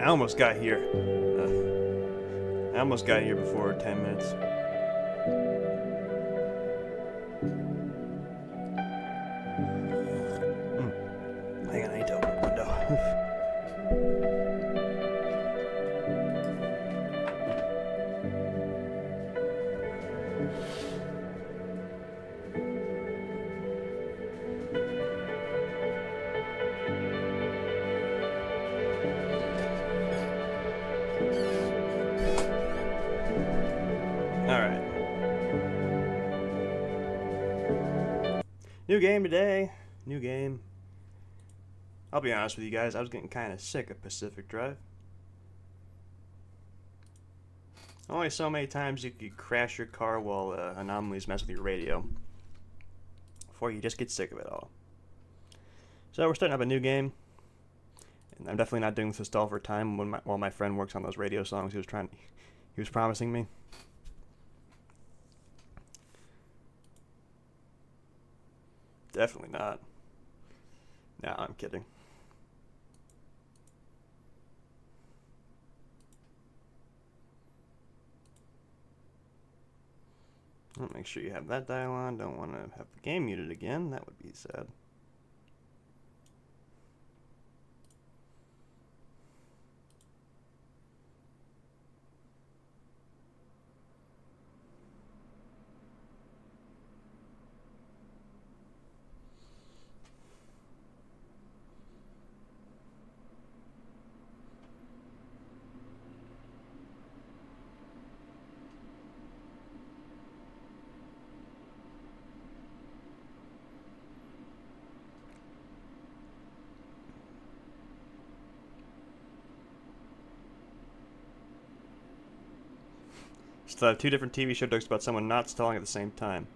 I almost got here. I almost got here before 10 minutes. Hang on, I need to open the window. Alright. New game today. New game. I'll be honest with you guys, I was getting kind of sick of Pacific Drive. Only so many times you could crash your car while anomalies mess with your radio before you just get sick of it all. So we're starting up a new game, and I'm definitely not doing this to stall for time while my friend works on those radio songs he was promising me. Definitely not. No, I'm kidding. I'll make sure you have that dial on. Don't want to have the game muted again. That would be sad. Still have two different TV show jokes about someone not stalling at the same time.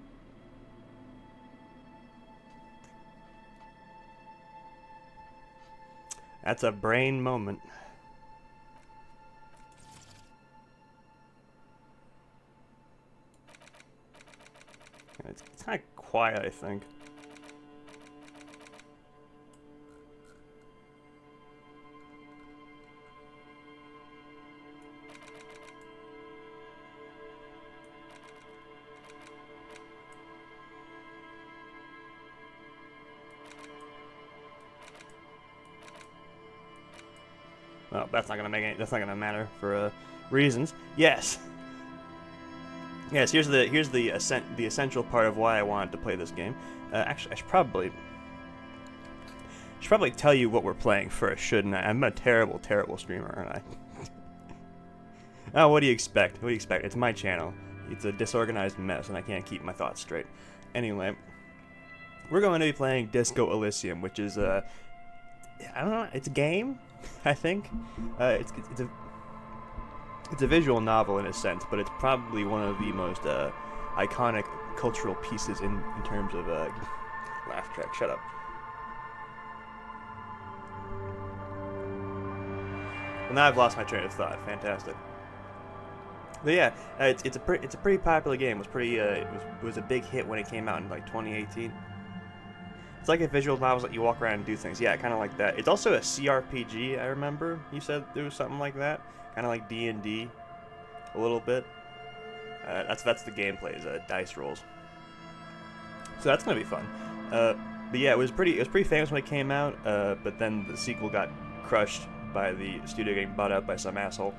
That's a brain moment. It's kind of quiet, I think. Well, that's not gonna make any. That's not gonna matter for reasons. Yes. Yes. Here's the essential part of why I wanted to play this game. Actually, I should probably tell you what we're playing first, shouldn't I? I'm a terrible streamer, aren't I? Oh, what do you expect? What do you expect? It's my channel. It's a disorganized mess, and I can't keep my thoughts straight. Anyway, we're going to be playing Disco Elysium, which is I don't know. It's a game, I think. It's a visual novel in a sense, but it's probably one of the most iconic cultural pieces in terms of laugh track. Shut up. Well, now I've lost my train of thought. Fantastic. But yeah, it's a pretty popular game. It was a big hit when it came out in like 2018. It's like a visual novel that you walk around and do things. Yeah, kind of like that. It's also a CRPG, I remember. You said there was something like that. Kind of like D&D, a little bit. That's the gameplay, is dice rolls. So that's gonna be fun. But yeah, it was pretty famous when it came out. But then the sequel got crushed by the studio getting bought out by some asshole.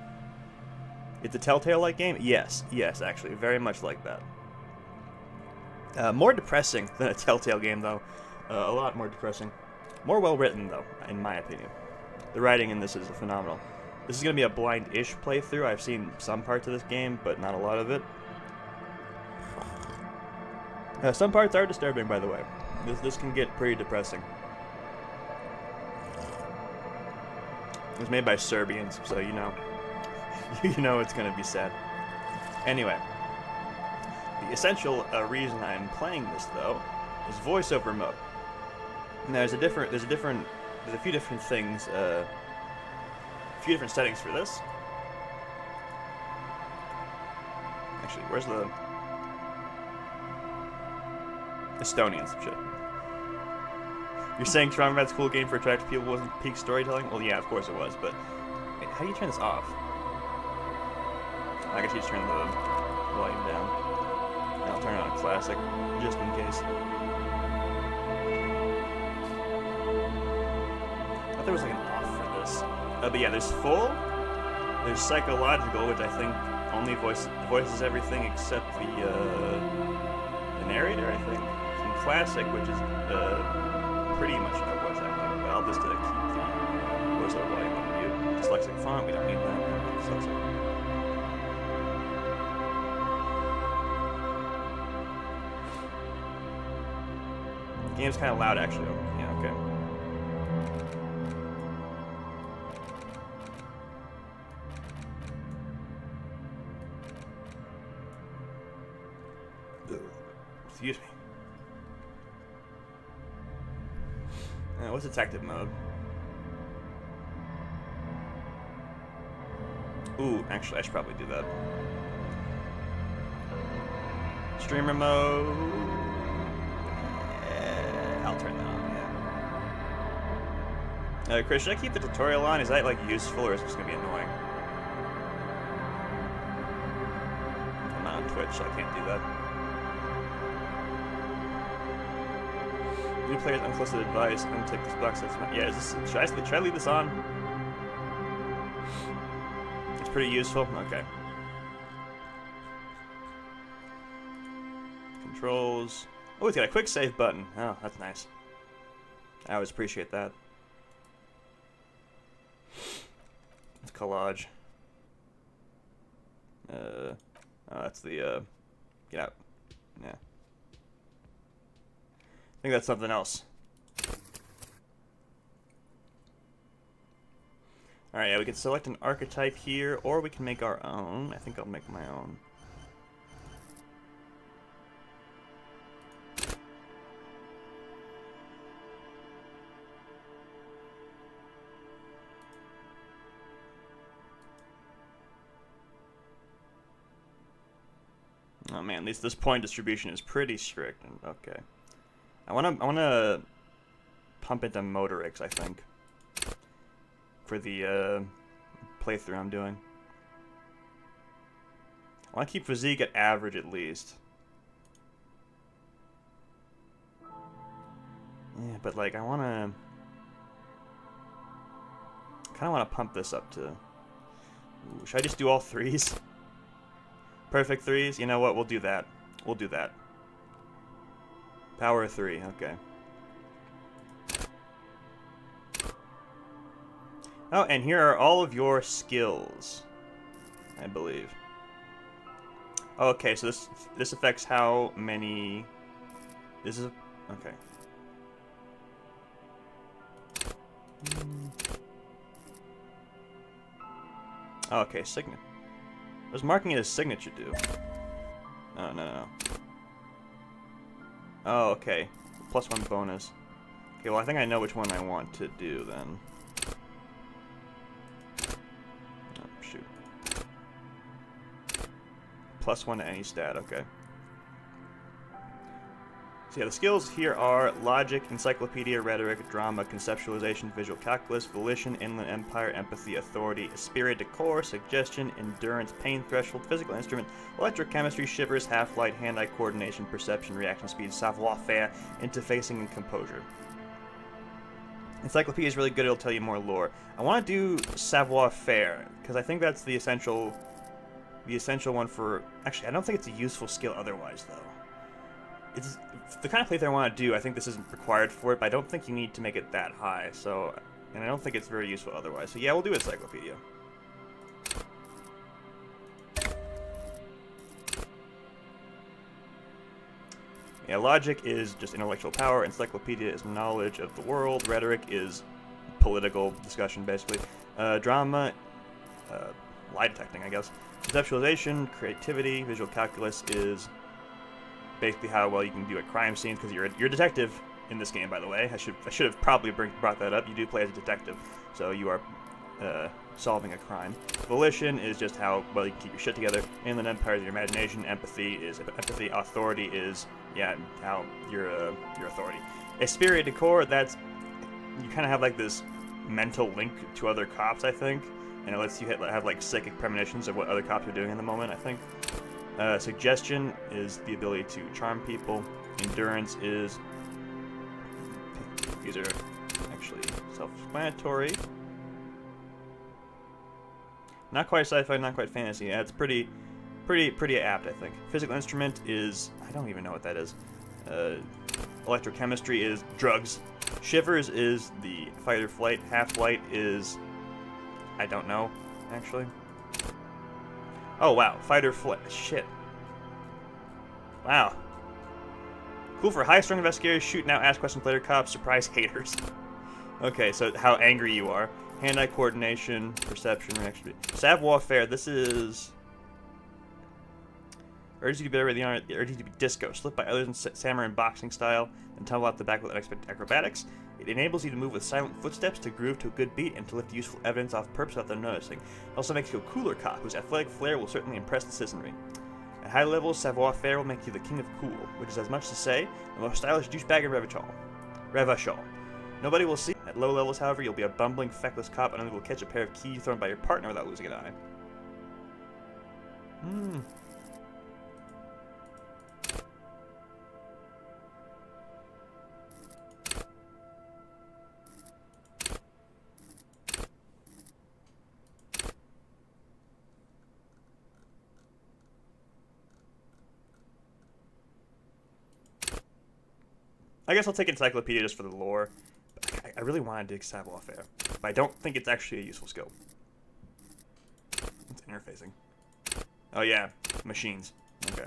It's a Telltale-like game. Yes, actually, very much like that. More depressing than a Telltale game, though. A lot more depressing. More well-written, though, in my opinion. The writing in this is phenomenal. This is going to be a blind-ish playthrough. I've seen some parts of this game, but not a lot of it. Some parts are disturbing, by the way. This can get pretty depressing. It was made by Serbians, so you know. You know it's going to be sad. Anyway. The essential reason I'm playing this, though, is voiceover mode. And there's a few different things, a few different settings for this. Actually, where's the Estonians? Shit. You're saying Strong Bad's cool game for attractive people wasn't peak storytelling? Well, yeah, of course it was, but How do you turn this off? I guess you just turn the volume down. I'll turn it on classic, just in case. I thought there was like an off for this. But yeah, there's full, there's psychological, which I think only voices everything except the narrator, I think. And classic, which is pretty much no voice acting. But I'll just keep the voiceover volume on mute. Dyslexic font, we don't need that. Dyslexic. The game's kind of loud, actually. Yeah, okay. Excuse me. What's detective mode? Ooh, actually, I should probably do that. Streamer mode. I'll turn that on, yeah. Chris, should I keep the tutorial on? Is that, like, useful, or is it just gonna be annoying? I'm not on Twitch, so I can't do that. New players unsolicited advice. I'm gonna take this box. Yeah, should I leave this on? It's pretty useful. Okay. Controls. Oh, it's got a quick save button. Oh, that's nice. I always appreciate that. It's collage. Oh, that's the get out. Yeah. I think that's something else. Alright, yeah, we can select an archetype here, or we can make our own. I think I'll make my own. Oh man, this point distribution is pretty strict. Okay. I wanna pump into motorics, I think, for the playthrough I'm doing. I want to keep physique at average at least. Yeah, but like I kind of want to pump this up to. Ooh, should I just do all threes? Perfect threes. You know what? We'll do that. We'll do that. Power 3, okay. Oh, and here are all of your skills, I believe. Okay, so this affects how many. This is okay. Okay, signature. What does marking it as signature do? Oh no. Oh, okay. +1 bonus. Okay, well, I think I know which one I want to do, then. Oh, shoot. +1 to any stat, okay. So yeah, the skills here are Logic, Encyclopedia, Rhetoric, Drama, Conceptualization, Visual Calculus, Volition, Inland Empire, Empathy, Authority, Spirit, Decor, Suggestion, Endurance, Pain Threshold, Physical Instrument, Electrochemistry, Shivers, Half-Light, Hand-Eye Coordination, Perception, Reaction Speed, Savoir-Faire, Interfacing, and Composure. Encyclopedia is really good, it'll tell you more lore. I want to do Savoir-Faire, because I think that's the essential one for... Actually, I don't think it's a useful skill otherwise, though. It's the kind of playthrough I want to do. I think this isn't required for it, but I don't think you need to make it that high. So, and I don't think it's very useful otherwise. So yeah, we'll do Encyclopedia. Yeah, Logic is just intellectual power. Encyclopedia is knowledge of the world. Rhetoric is political discussion, basically. Drama, lie detecting, I guess. Conceptualization, creativity. Visual calculus is basically how well you can do at crime scenes, because you're a detective in this game, by the way. I should have probably brought that up. You do play as a detective, so you are solving a crime. Volition is just how well you can keep your shit together. Inland Empire is your imagination. Empathy is empathy. Authority is how your authority. Spirit, Decor, that's you kind of have like this mental link to other cops, I think. and it lets you have like psychic premonitions of what other cops are doing in the moment, I think. Suggestion is the ability to charm people. Endurance is... These are actually self-explanatory. Not quite sci-fi, not quite fantasy. Yeah, it's pretty apt, I think. Physical instrument is... I don't even know what that is. Electrochemistry is drugs. Shivers is the fight or flight. Half-light is... I don't know, actually. Oh, wow. Fight or flight. Shit. Wow. Cool for high-strung investigators. Shoot now, ask questions later. Cops. Surprise haters. Okay, so how angry you are. Hand-eye coordination, perception, reaction. Savoir-faire. This is... Urges you to be better with the honor. Urges you to be disco. Slip by others in samurai and boxing style, and tumble out the back with unexpected acrobatics. It enables you to move with silent footsteps, to groove to a good beat, and to lift useful evidence off purpose without them noticing. It also makes you a cooler cop, whose athletic flair will certainly impress the citizenry. At high levels, savoir-faire will make you the king of cool, which is as much to say, the most stylish douchebag in Revachol. Nobody will see. At low levels, however, you'll be a bumbling, feckless cop, and only will catch a pair of keys thrown by your partner without losing an eye. I guess I'll take Encyclopedia just for the lore. But I really want to dig savoir-faire, but I don't think it's actually a useful skill. It's interfacing. Oh yeah, machines. Okay.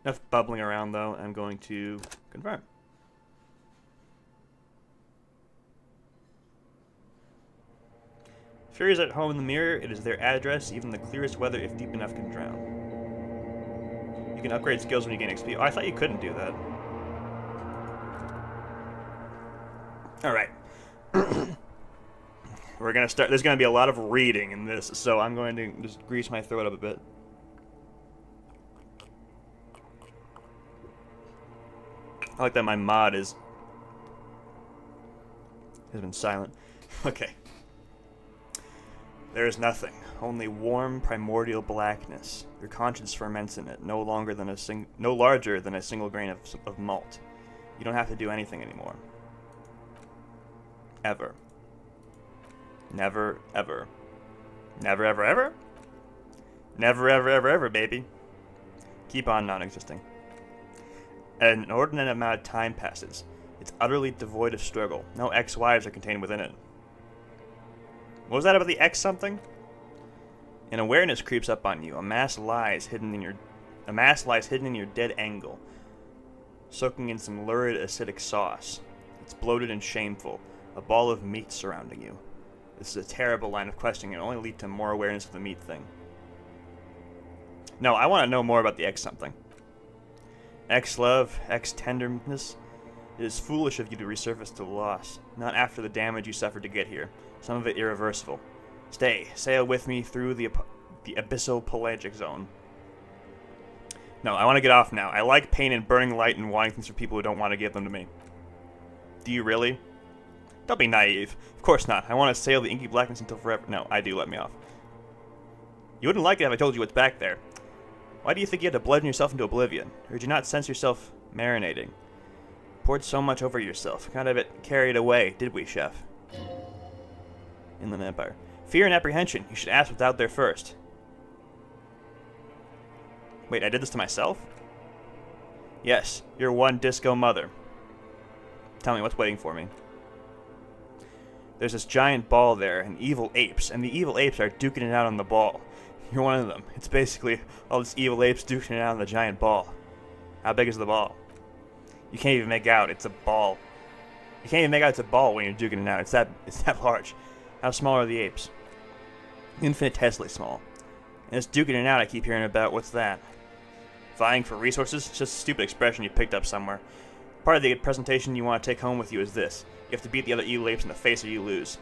Enough bubbling around though. I'm going to confirm. Fury is at home in the mirror. It is their address. Even the clearest weather, if deep enough, can drown. You can upgrade skills when you gain XP. Oh, I thought you couldn't do that. Alright. We're gonna start. There's gonna be a lot of reading in this, so I'm going to just grease my throat up a bit. I like that my mod has been silent. Okay. There is nothing. Only warm, primordial blackness. Your conscience ferments in it, no larger than a single grain of malt. You don't have to do anything anymore. Ever. Never, ever. Never, ever, ever? Never, ever, ever, ever, baby. Keep on non-existing. An inordinate amount of time passes. It's utterly devoid of struggle. No ex-wives are contained within it. What was that about the X something? An awareness creeps up on you. A mass lies hidden in your dead angle, soaking in some lurid acidic sauce. It's bloated and shameful. A ball of meat surrounding you. This is a terrible line of questioning and only lead to more awareness of the meat thing. No, I want to know more about the X something. X love, X tenderness. It is foolish of you to resurface to the loss. Not after the damage you suffered to get here. Some of it irreversible. Stay. Sail with me through the abyssal pelagic zone. No, I want to get off now. I like pain and burning light and wanting things for people who don't want to give them to me. Do you really? Don't be naive. Of course not. I want to sail the inky blackness until forever. No, I do. Let me off. You wouldn't like it if I told you what's back there. Why do you think you had to bludgeon yourself into oblivion? Or did you not sense yourself marinating? Poured so much over yourself. Kind of it carried away, did we, Chef? Inland Empire. Fear and apprehension. You should ask what's out there first. Wait, I did this to myself? Yes, your one disco mother. Tell me, what's waiting for me? There's this giant ball there, and evil apes, and the evil apes are duking it out on the ball. You're one of them. It's basically all these evil apes duking it out on the giant ball. How big is the ball? You can't even make out. It's a ball. You can't even make out it's a ball when you're duking it out. It's that large. How small are the apes? Infinitesimally small. And this duking it out I keep hearing about, what's that? Vying for resources? It's just a stupid expression you picked up somewhere. Part of the presentation you want to take home with you is this. You have to beat the other evil apes in the face or you lose.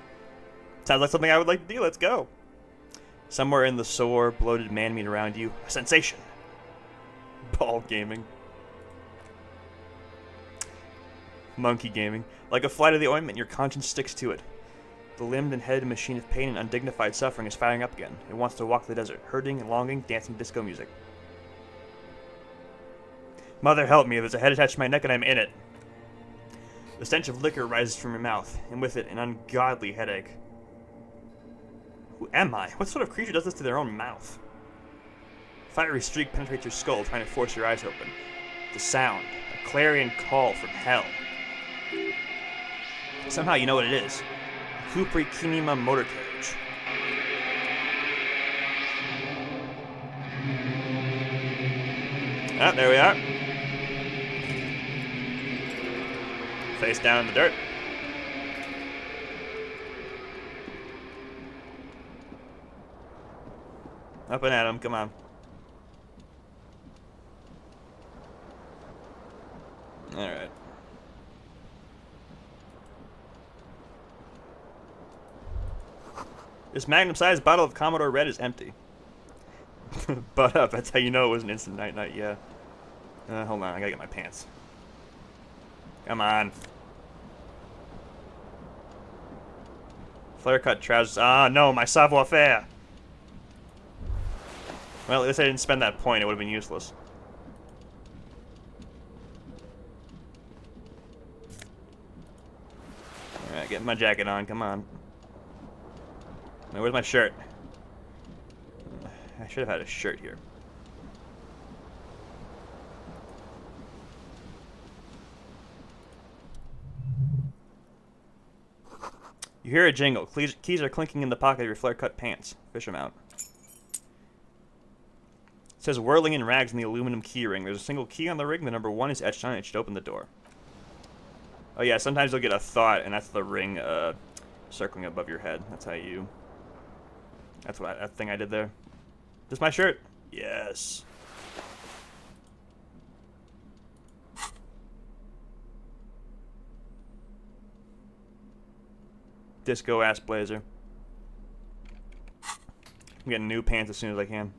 Sounds like something I would like to do. Let's go. Somewhere in the sore, bloated man-meat around you, a sensation. Ball gaming. Monkey gaming. Like a fly to the ointment, your conscience sticks to it. The limbed and headed machine of pain and undignified suffering is firing up again. It wants to walk the desert, hurting and longing, dancing disco music. Mother help me, there's a head attached to my neck and I'm in it. The stench of liquor rises from your mouth, and with it an ungodly headache. Who am I? What sort of creature does this to their own mouth? A fiery streak penetrates your skull, trying to force your eyes open. The sound, a clarion call from hell. Somehow you know what it is. A Cupri Kinema motor carriage. Ah, there we are. Face down in the dirt. Up and at him, come on. Alright. This magnum-sized bottle of Commodore Red is empty. Butt up, that's how you know it was an instant night-night, yeah. Hold on, I gotta get my pants. Come on. Flare-cut trousers. Ah, no, my savoir-faire. Well, at least I didn't spend that point. It would have been useless. Alright, get my jacket on. Come on. Now, where's my shirt? I should have had a shirt here. You hear a jingle. Keys are clinking in the pocket of your flare-cut pants. Fish them out. It says whirling in rags in the aluminum key ring. There's a single key on the ring. The number 1 is etched on it. It should open the door. Oh yeah, sometimes you'll get a thought, and that's the ring circling above your head. That's how you... That's what that thing I did there. Is this my shirt? Yes. Disco-ass blazer. I'm getting new pants as soon as I can.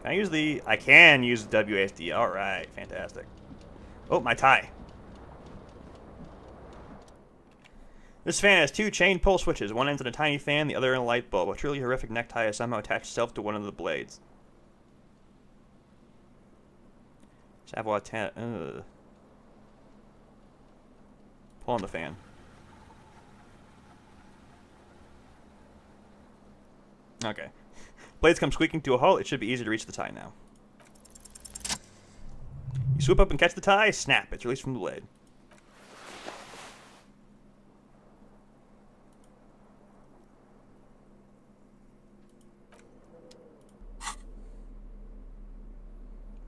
Can I use the... I can use the WASD. Alright, fantastic. Oh, my tie. This fan has 2 chain pull switches. One ends in a tiny fan, the other in a light bulb. A truly horrific necktie has somehow attached itself to one of the blades. Savoir-faire. Pull on the fan. Okay. Blades come squeaking to a halt. It should be easy to reach the tie now. You swoop up and catch the tie. Snap. It's released from the blade.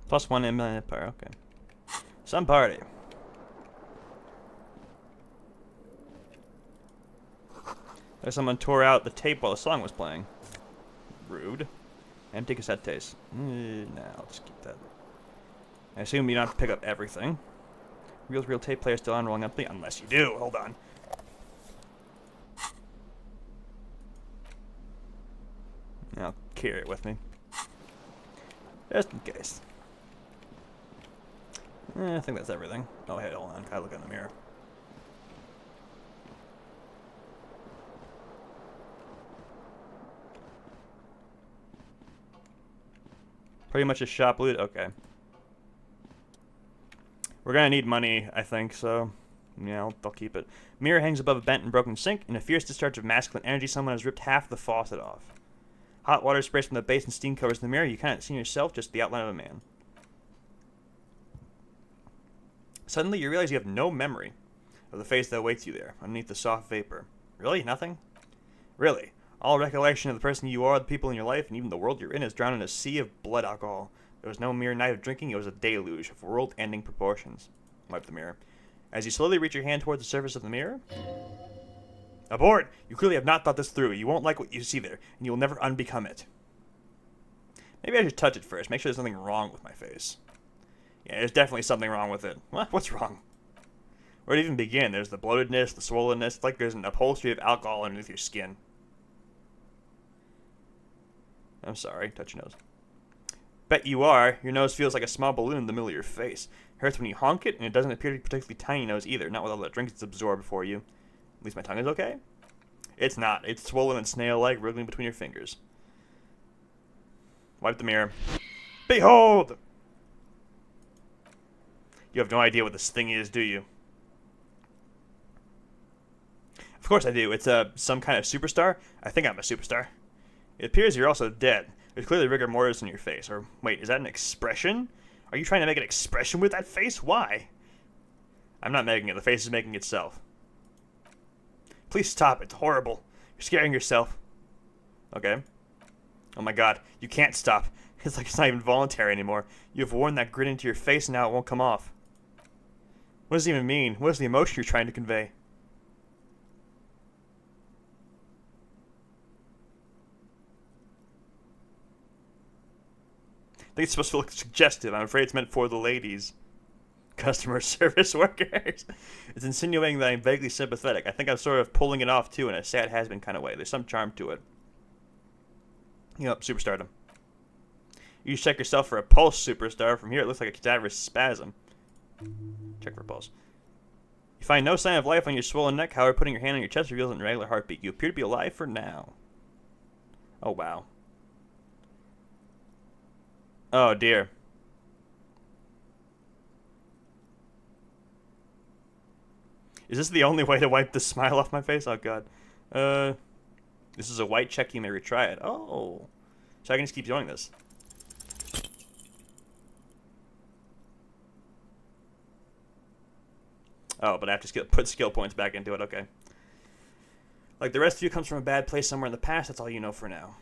+1 in power. Okay. Some party. There's someone tore out the tape while the song was playing. Rude. Empty cassette case. Nah, I'll just keep that. I assume you don't have to pick up everything. Real tape player still on rolling empty? Unless you do. Hold on. I'll carry it with me. Just in case. I think that's everything. Oh, hey, hold on. Gotta look in the mirror. Pretty much a shop loot? Okay. We're gonna need money, I think, so... Yeah, I'll keep it. Mirror hangs above a bent and broken sink. In a fierce discharge of masculine energy, someone has ripped half the faucet off. Hot water sprays from the base and steam covers the mirror. You can't see yourself, just the outline of a man. Suddenly, you realize you have no memory of the face that awaits you there, underneath the soft vapor. Really? Nothing? Really? All recollection of the person you are, the people in your life, and even the world you're in is drowned in a sea of blood alcohol. There was no mere night of drinking, it was a deluge of world-ending proportions. Wipe the mirror. As you slowly reach your hand towards the surface of the mirror... Abort! You clearly have not thought this through. You won't like what you see there, and you will never unbecome it. Maybe I should touch it first, make sure there's nothing wrong with my face. Yeah, there's definitely something wrong with it. What? What's wrong? Where to even begin? There's the bloatedness, the swollenness. It's like there's an upholstery of alcohol underneath your skin. I'm sorry. Touch your nose. Bet you are. Your nose feels like a small balloon in the middle of your face. It hurts when you honk it, and it doesn't appear to be a particularly tiny nose either, not with all that drink it's absorbed for you. At least my tongue is okay? It's not. It's swollen and snail-like, wriggling between your fingers. Wipe the mirror. Behold! You have no idea what this thing is, do you? Of course I do. It's some kind of superstar. I think I'm a superstar. It appears you're also dead. There's clearly rigor mortis in your face. Or, wait, is that an expression? Are you trying to make an expression with that face? Why? I'm not making it. The face is making itself. Please stop. It's horrible. You're scaring yourself. Okay. Oh my god. You can't stop. It's like it's not even voluntary anymore. You've worn that grin into your face and now it won't come off. What does it even mean? What is the emotion you're trying to convey? I think it's supposed to look suggestive. I'm afraid it's meant for the ladies. Customer service workers. It's insinuating that I'm vaguely sympathetic. I think I'm sort of pulling it off, too, in a sad has-been kind of way. There's some charm to it. Yep, superstardom. You check yourself for a pulse, superstar. From here, it looks like a cadaverous spasm. Check for pulse. You find no sign of life on your swollen neck. However, putting your hand on your chest reveals an irregular heartbeat. You appear to be alive for now. Oh, wow. Oh, dear. Is this the only way to wipe the smile off my face? Oh, God. This is a white check. You may retry it. Oh. So I can just keep doing this. Oh, but I have to put skill points back into it. Okay. Like the rest of you comes from a bad place somewhere in the past. That's all you know for now.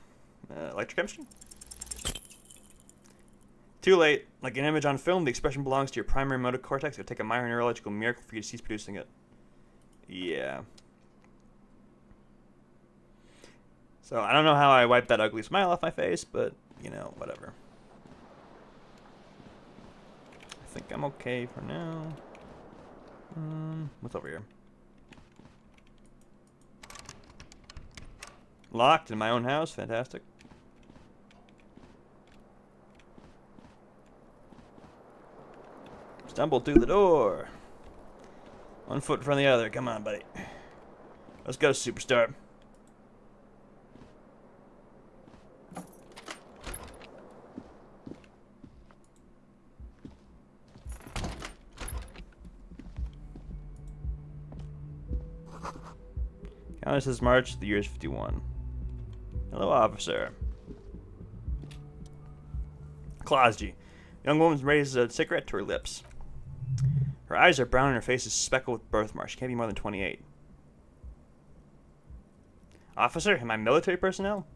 Electrochemistry? Too late. Like an image on film, the expression belongs to your primary motor cortex. It would take a minor neurological miracle for you to cease producing it. Yeah. So, I don't know how I wiped that ugly smile off my face, but, you know, whatever. I think I'm okay for now. What's over here? Locked in my own house. Fantastic. Stumbled through the door. One foot in front of the other. Come on, buddy. Let's go, superstar. This is March. The year is 51. Hello, officer. Klosgy. Young woman raises a cigarette to her lips. Her eyes are brown and her face is speckled with birthmarks. She can't be more than 28. Officer, am I military personnel?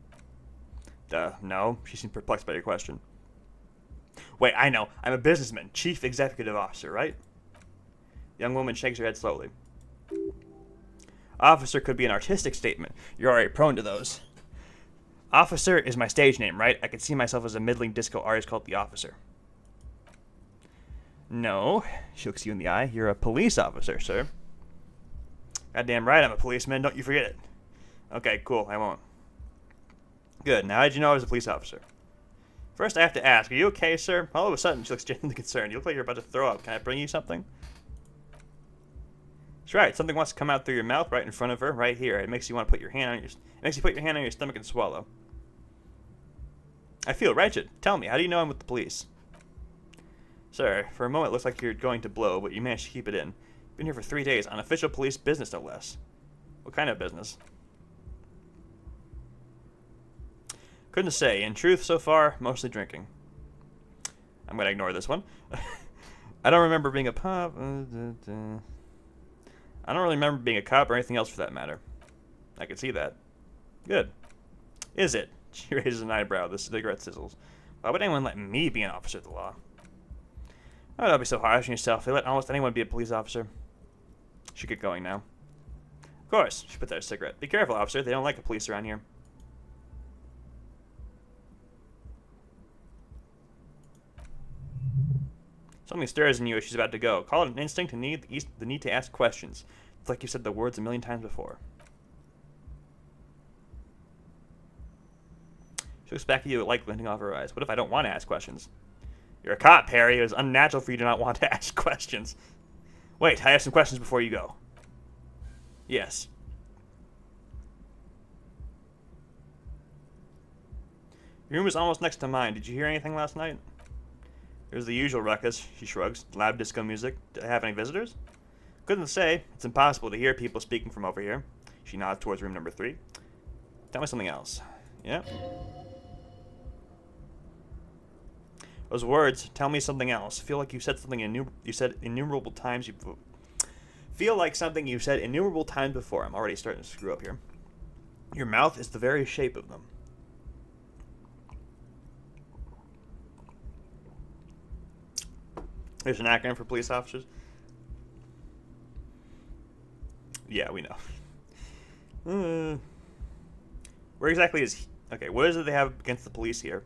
No. She seemed perplexed by your question. Wait, I know. I'm a businessman. Chief Executive Officer, right? The young woman shakes her head slowly. Officer could be an artistic statement. You're already prone to those. Officer is my stage name, right? I could see myself as a middling disco artist called The Officer. No. She looks you in the eye. You're a police officer, sir. Goddamn right I'm a policeman. Don't you forget it. Okay, cool. I won't. Good. Now, how did you know I was a police officer? First, I have to ask, are you okay, sir? All of a sudden, she looks genuinely concerned. You look like you're about to throw up. Can I bring you something? That's right. Something wants to come out through your mouth right in front of her, right here. It makes you want to put your hand on your... It makes you put your hand on your stomach and swallow. I feel wretched. Tell me, how do you know I'm with the police? Sir, for a moment it looks like you're going to blow, but you managed to keep it in. Been here for 3 days, on official police business, no less. What kind of business? Couldn't say. In truth, so far, mostly drinking. I'm going to ignore this one. I don't remember being a pop... I don't really remember being a cop or anything else for that matter. I can see that. Good. Is it? She raises an eyebrow. The cigarette sizzles. Why would anyone let me be an officer of the law? Oh, don't be so harsh on yourself. They let almost anyone be a police officer. Should get going now. Of course. She put that a cigarette. Be careful, officer. They don't like the police around here. Something stirs in you as she's about to go. Call it an instinct and the need to ask questions. It's like you've said the words a million times before. She She looks back at you, like glinting off her eyes. What if I don't want to ask questions? You're a cop, Harry. It was unnatural for you to not want to ask questions. Wait, I have some questions before you go. Yes. Your room is almost next to mine. Did you hear anything last night? There's the usual ruckus, she shrugs. Loud disco music. Did I have any visitors? Couldn't say. It's impossible to hear people speaking from over here. She nods towards room number 3. Tell me something else. Yeah? Those words, tell me something else. Feel like you said something you said innumerable times. Feel like something you said innumerable times before. I'm already starting to screw up here. Your mouth is the very shape of them. There's an acronym for police officers. Yeah, we know. Where exactly is... Okay, what is it they have against the police here?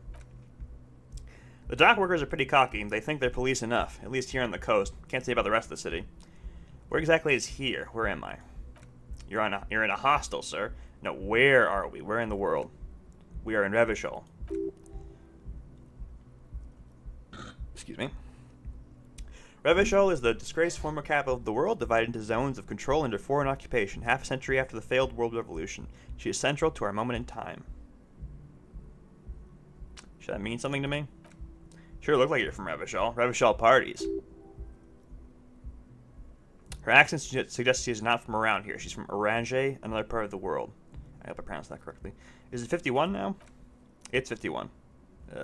The dock workers are pretty cocky. They think they're police enough, at least here on the coast. Can't say about the rest of the city. Where exactly is here? Where am I? You're in a hostel, sir. No, where are we? Where in the world? We are in Revachol. Excuse me. Revachol is the disgraced former capital of the world, divided into zones of control under foreign occupation, half a century after the failed world revolution. She is central to our moment in time. Should that mean something to me? Sure look like you're from Revachol. Revachol parties. Her accent suggests she is not from around here. She's from Orange, another part of the world. I hope I pronounced that correctly. Is it 51 now? It's 51.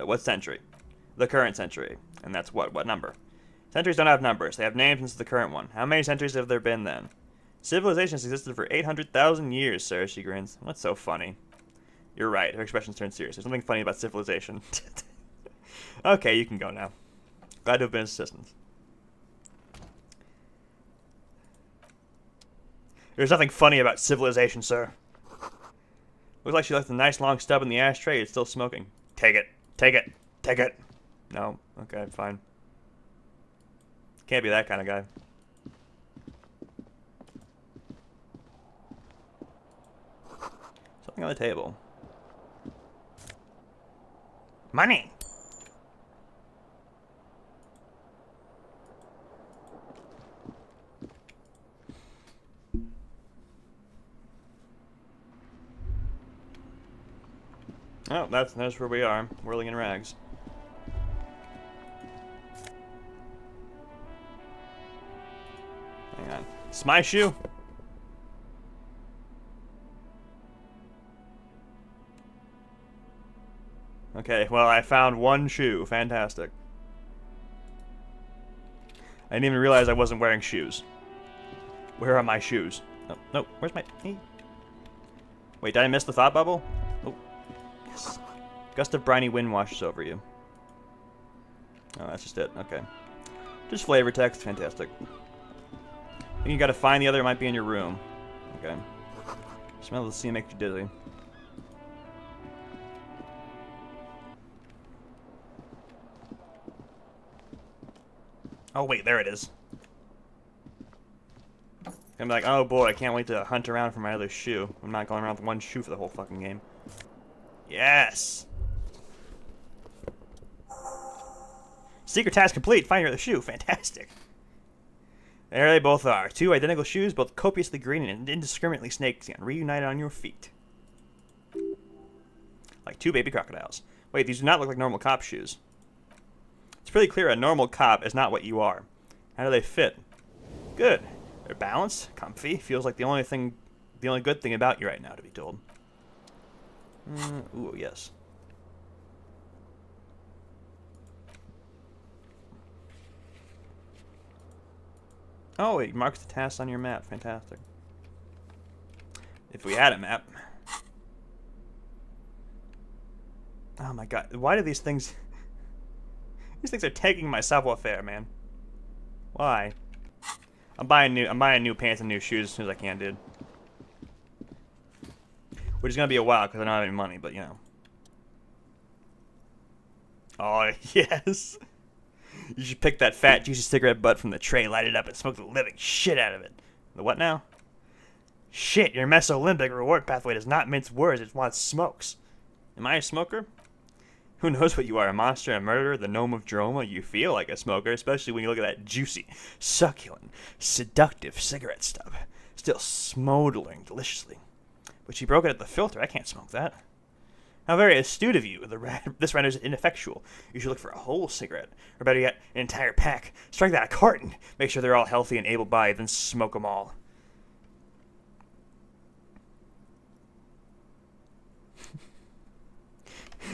What century? The current century. And that's what? What number? Centuries don't have numbers. They have names since the current one. How many centuries have there been then? Civilization has existed for 800,000 years, sir, she grins. What's so funny? You're right. Her expressions turn serious. There's something funny about civilization. Okay, you can go now. Glad to have been of assistance. There's nothing funny about civilization, sir. Looks like she left a nice long stub in the ashtray. It's still smoking. Take it. Take it. Take it. No. Okay, fine. Can't be that kind of guy. Something on the table. Money! Oh, that's where we are, whirling in rags. Hang on. It's my shoe. Okay, well, I found one shoe. Fantastic. I didn't even realize I wasn't wearing shoes. Where are my shoes? Oh, no, where's my... Wait, did I miss the thought bubble? Oh, yes. Gust of briny wind washes over you. Oh, that's just it. Okay. Just flavor text. Fantastic. I think you gotta find the other. It might be in your room. Okay. Smell the sea makes you dizzy. Oh, wait, there it is. I'm like, oh boy, I can't wait to hunt around for my other shoe. I'm not going around with one shoe for the whole fucking game. Yes! Secret task complete. Find your other shoe. Fantastic. There they both are. Two identical shoes, both copiously green and indiscriminately snakeskin, reunited on your feet. Like two baby crocodiles. Wait, these do not look like normal cop shoes. It's pretty clear a normal cop is not what you are. How do they fit? Good. They're balanced, comfy. Feels like the only good thing about you right now, to be told. Ooh, yes. Oh, it marks the tasks on your map. Fantastic. If we had a map. Oh my god. Why do these things... These things are taking my savoir-faire, man. Why? I'm buying new pants and new shoes as soon as I can, dude. Which is gonna be a while because I don't have any money, but you know. Oh yes. You should pick that fat, juicy cigarette butt from the tray, light it up, and smoke the living shit out of it. The what now? Shit, your Mesolimbic reward pathway does not mince words, it wants smokes. Am I a smoker? Who knows what you are, a monster, a murderer, the gnome of Jeroma? You feel like a smoker, especially when you look at that juicy, succulent, seductive cigarette stub, still smoldering deliciously. But she broke it at the filter. I can't smoke that. How very astute of you. This renders it ineffectual. You should look for a whole cigarette, or better yet, an entire pack. Strike that a carton. Make sure they're all healthy and able-bodied, then smoke them all.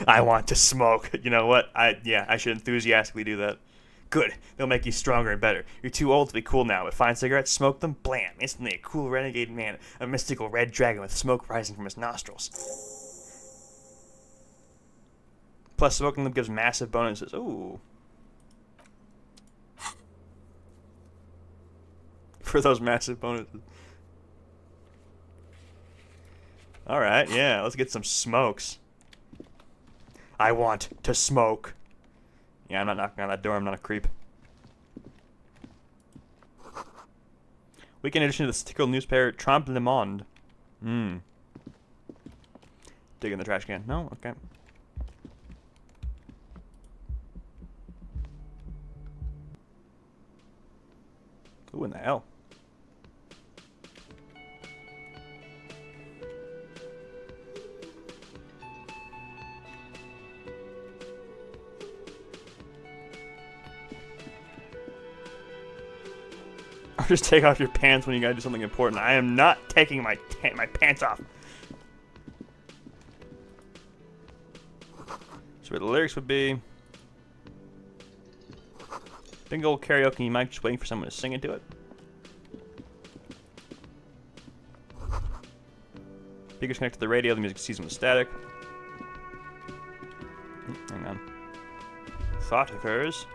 I want to smoke. You know what? I should enthusiastically do that. Good. They'll make you stronger and better. You're too old to be cool now, but find cigarettes, smoke them, blam. Instantly a cool renegade man, a mystical red dragon with smoke rising from his nostrils. Plus, smoking them gives massive bonuses. Ooh. For those massive bonuses. Alright, yeah, let's get some smokes. I want to smoke. Yeah, I'm not knocking on that door. I'm not a creep. Weekend edition of the satirical newspaper Trompe le Monde. Dig in the trash can. No? Okay. Who in the hell? Just take off your pants when you gotta do something important. I am not taking my pants off. So where the lyrics would be. Big old karaoke, you might just waiting for someone to sing into it. Speakers connect to the radio, the music sees with static. Hang on. Thought occurs.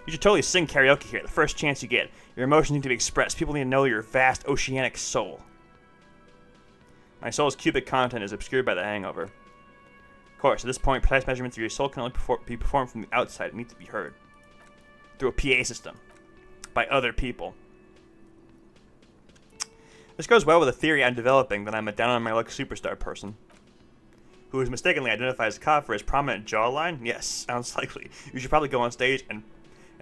You should totally sing karaoke here, the first chance you get. Your emotions need to be expressed. People need to know your vast oceanic soul. My soul's cubic content is obscured by the hangover. Of course, at this point, precise measurements of your soul can only be performed from the outside. It needs to be heard. Through a PA system. By other people. This goes well with a theory I'm developing that I'm a down-on-my-luck superstar person. Who is mistakenly identified as a cop for his prominent jawline? Yes, sounds likely. You should probably go on stage and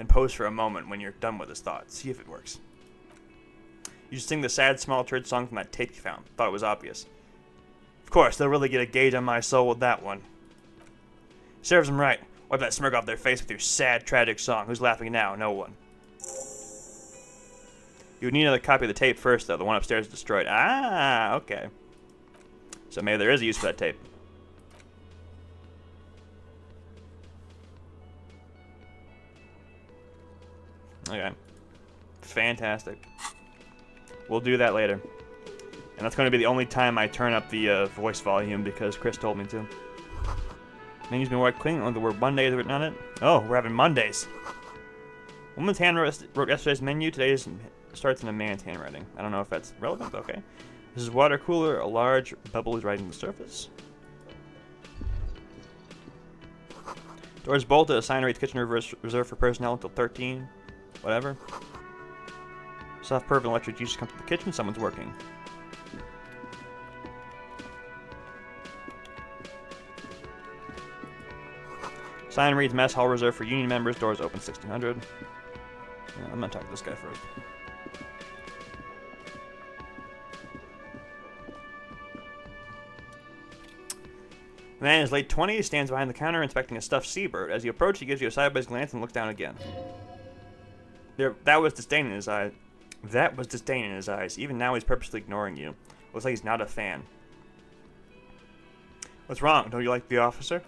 pose for a moment when you're done with this thought. See if it works. You should sing the sad small church song from that tape you found. Thought it was obvious. Of course, they'll really get a gauge on my soul with that one. Serves them right. Wipe that smirk off their face with your sad, tragic song. Who's laughing now? No one. You would need another copy of the tape first, though. The one upstairs is destroyed. Ah, okay. So maybe there is a use for that tape. Okay. Fantastic. We'll do that later. And that's going to be the only time I turn up the voice volume because Chris told me to. Menu's been wiped clean. Oh, the word Monday is written on it. Oh, we're having Mondays. Woman's hand wrote yesterday's menu. Today's starts in a man's handwriting. I don't know if that's relevant, but okay. This is water cooler. A large bubble is rising to the surface. Doors bolted. A sign reads kitchen reserved for personnel until 13. Whatever. Soft perv and electric juice come to the kitchen. Someone's working. Sign reads mess hall reserved for union members. Doors open 1600. Yeah, I'm gonna talk to this guy first. The man in his late 20s stands behind the counter inspecting a stuffed seabird. As you approach, he gives you a sideways glance and looks down again. That was disdain in his eyes. That was disdain in his eyes. Even now, he's purposely ignoring you. Looks like he's not a fan. What's wrong? Don't you like the officer?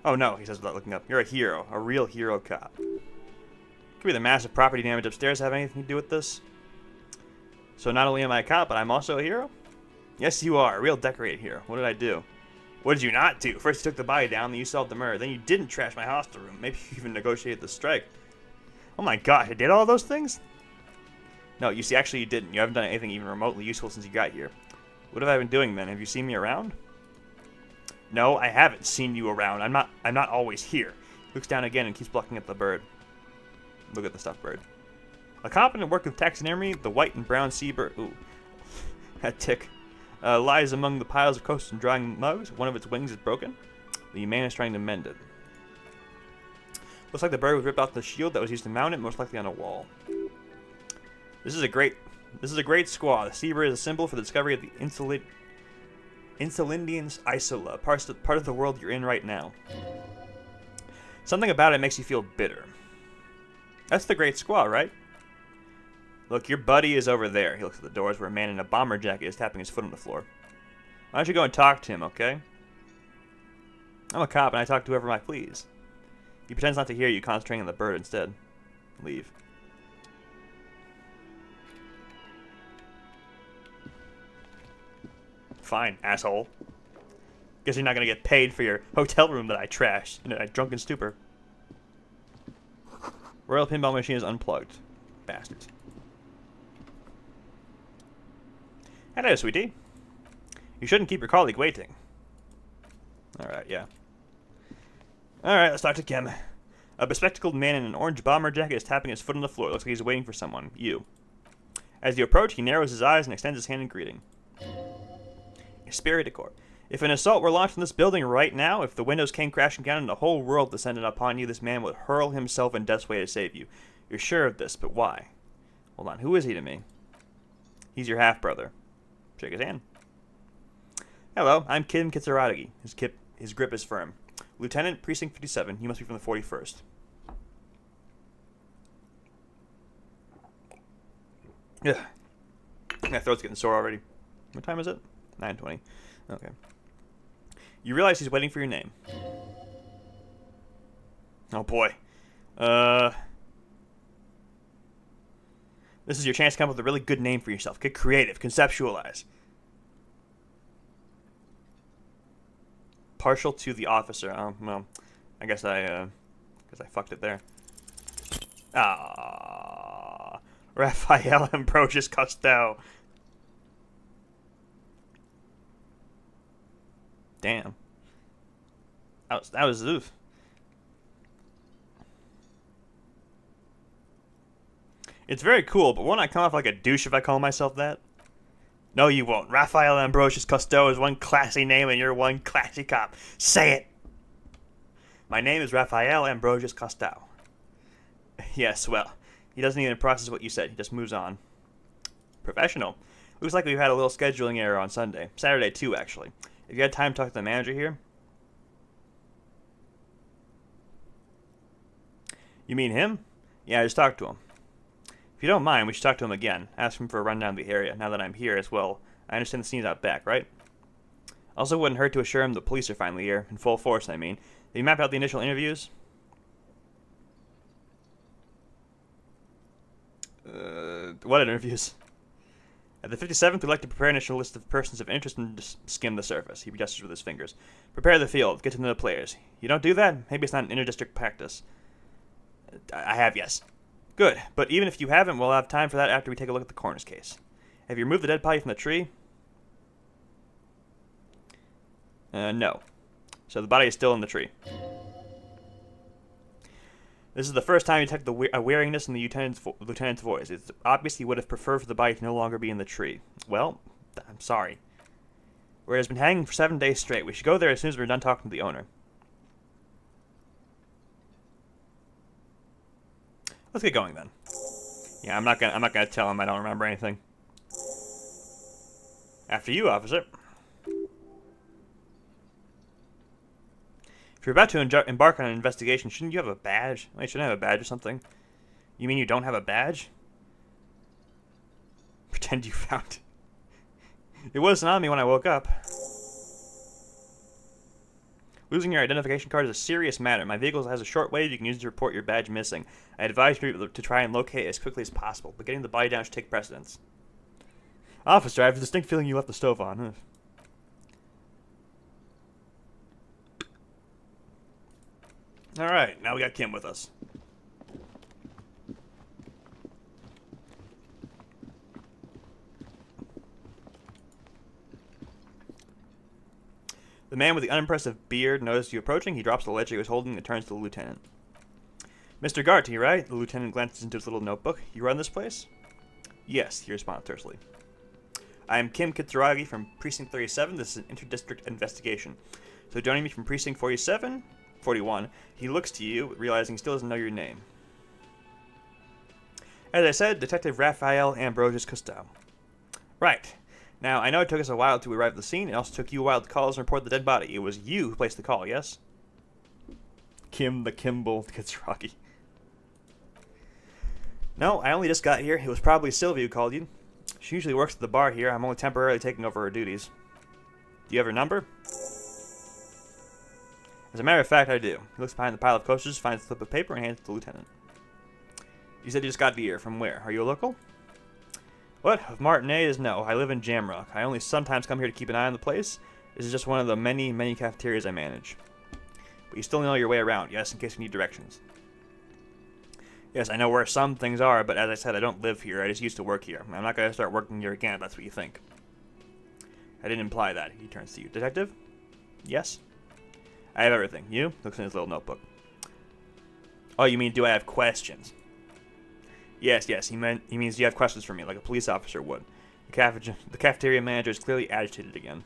Oh no, he says without looking up. You're a hero. A real hero cop. Could be the massive property damage upstairs have anything to do with this? So not only am I a cop, but I'm also a hero? Yes, you are. A real decorated hero. What did I do? What did you not do? First you took the body down, then you solved the murder. Then you didn't trash my hostel room. Maybe you even negotiated the strike. Oh my gosh, I did all those things? No, you see, actually you didn't. You haven't done anything even remotely useful since you got here. What have I been doing then? Have you seen me around? No, I haven't seen you around. I'm not always here. He looks down again and keeps looking at the bird. Look at the stuffed bird. A competent work of taxidermy, the white and brown seabird. Ooh, that tick. Lies among the piles of coasters and drying mugs. One of its wings is broken. The man is trying to mend it. Looks like the bird was ripped off the shield that was used to mount it, most likely on a wall. This is a great squaw. The sea bird is a symbol for the discovery of the Insulindians Isola, part of the world you're in right now. Something about it makes you feel bitter. That's the great squaw, right? Look, your buddy is over there. He looks at the doors where a man in a bomber jacket is tapping his foot on the floor. Why don't you go and talk to him, okay? I'm a cop and I talk to whoever I please. He pretends not to hear you, concentrating on the bird instead. Leave. Fine, asshole. Guess you're not gonna get paid for your hotel room that I trashed in a drunken stupor. Royal pinball machine is unplugged. Bastards. Hello, sweetie. You shouldn't keep your colleague waiting. Alright, yeah. Alright, let's talk to Kim. A bespectacled man in an orange bomber jacket is tapping his foot on the floor. Looks like he's waiting for someone. You. As you approach, he narrows his eyes and extends his hand in greeting. Spirit decor. If an assault were launched in this building right now, if the windows came crashing down and the whole world descended upon you, this man would hurl himself in death's way to save you. You're sure of this, but why? Hold on, who is he to me? He's your half-brother. Shake his hand. Hello, I'm Kim Kitsuragi. His grip is firm. Lieutenant, Precinct 57. You must be from the 41st. Yeah. My throat's getting sore already. What time is it? 9:20. Okay. You realize he's waiting for your name. Oh boy. This is your chance to come up with a really good name for yourself. Get creative. Conceptualize. Partial to the officer. Oh, well, I guess I fucked it there. Ah, Raphael Ambrosius Costello. Damn. That was oof. It's very cool, but won't I come off like a douche if I call myself that? No, you won't. Raphael Ambrosius Costello is one classy name and you're one classy cop. Say it! My name is Raphael Ambrosius Costello. Yes, well, he doesn't even process what you said. He just moves on. Professional. Looks like we've had a little scheduling error on Sunday. Saturday, too, actually. Have you had time to talk to the manager here? You mean him? Yeah, I just talked to him. If you don't mind, we should talk to him again. Ask him for a rundown of the area, now that I'm here as well. I understand the scene's out back, right? Also wouldn't hurt to assure him the police are finally here. In full force, I mean. Did you map out the initial interviews? What interviews? At the 57th, we'd like to prepare an initial list of persons of interest and just skim the surface. He gestures with his fingers. Prepare the field. Get to know the players. You don't do that? Maybe it's not an inter-district practice. I have, yes. Good, but even if you haven't, we'll have time for that after we take a look at the coroner's case. Have you removed the dead body from the tree? No. So the body is still in the tree. This is the first time you detect a weariness in the lieutenant's voice. It's obvious he would have preferred for the body to no longer be in the tree. Well, I'm sorry. Where it has been hanging for 7 days straight. We should go there as soon as we're done talking to the owner. Let's get going then. Yeah, I'm not gonna tell him I don't remember anything. After you, officer. If you're about to embark on an investigation, shouldn't you have a badge? Well, you shouldn't have a badge or something. You mean you don't have a badge? Pretend you found it. It wasn't on me when I woke up. Losing your identification card is a serious matter. My vehicle has a short wave you can use to report your badge missing. I advise you to try and locate it as quickly as possible, but getting the body down should take precedence. Officer, I have a distinct feeling you left the stove on. Alright, now we got Kim with us. The man with the unimpressive beard noticed you approaching. He drops the ledger he was holding and turns to the lieutenant. Mr. Garty, right? The lieutenant glances into his little notebook. You run this place? Yes, he responds tersely. I am Kim Kitsuragi from Precinct 37. This is an inter-district investigation. So joining me from Precinct 47, 41. He looks to you, realizing he still doesn't know your name. As I said, Detective Raphael Ambrosius Cousteau. Right. Now, I know it took us a while to arrive at the scene. It also took you a while to call us and report the dead body. It was you who placed the call, yes? Kim the Kimball gets Rocky. No, I only just got here. It was probably Sylvia who called you. She usually works at the bar here. I'm only temporarily taking over her duties. Do you have her number? As a matter of fact, I do. He looks behind the pile of coasters, finds a slip of paper, and hands it to the lieutenant. You said you just got here. From where? Are you a local? What? Of Martinez? No. I live in Jamrock. I only sometimes come here to keep an eye on the place. This is just one of the many, many cafeterias I manage. But you still know your way around, yes, in case you need directions. Yes, I know where some things are, but as I said, I don't live here. I just used to work here. I'm not going to start working here again if that's what you think. I didn't imply that. He turns to you. Detective? Yes? I have everything. You? Looks in his little notebook. Oh, you mean do I have questions? Yes. He means do you have questions for me, like a police officer would. The cafeteria manager is clearly agitated again.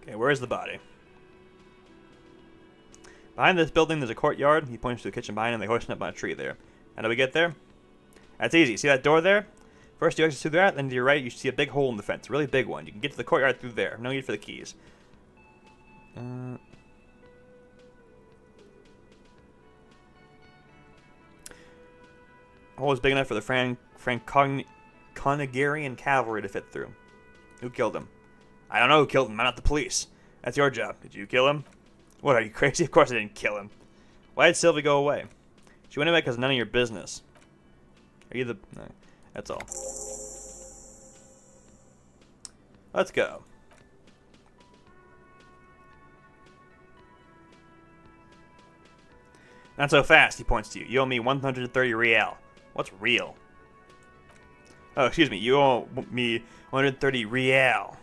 Okay, where is the body? Behind this building, there's a courtyard. He points to the kitchen behind him. They hoist up on a tree there. How do we get there? That's easy. See that door there? First you exit through that, then to your right you see a big hole in the fence. A really big one. You can get to the courtyard through there. No need for the keys. Hole is big enough for the Franconian cavalry to fit through. Who killed him? I don't know who killed him. I'm not the police. That's your job. Did you kill him? What, are you crazy? Of course I didn't kill him. Why did Sylvie go away? She went away because none of your business. Are you the... No, that's all. Let's go. Not so fast, he points to you. You owe me 130 real. What's real? Oh, excuse me. You owe me 130 real.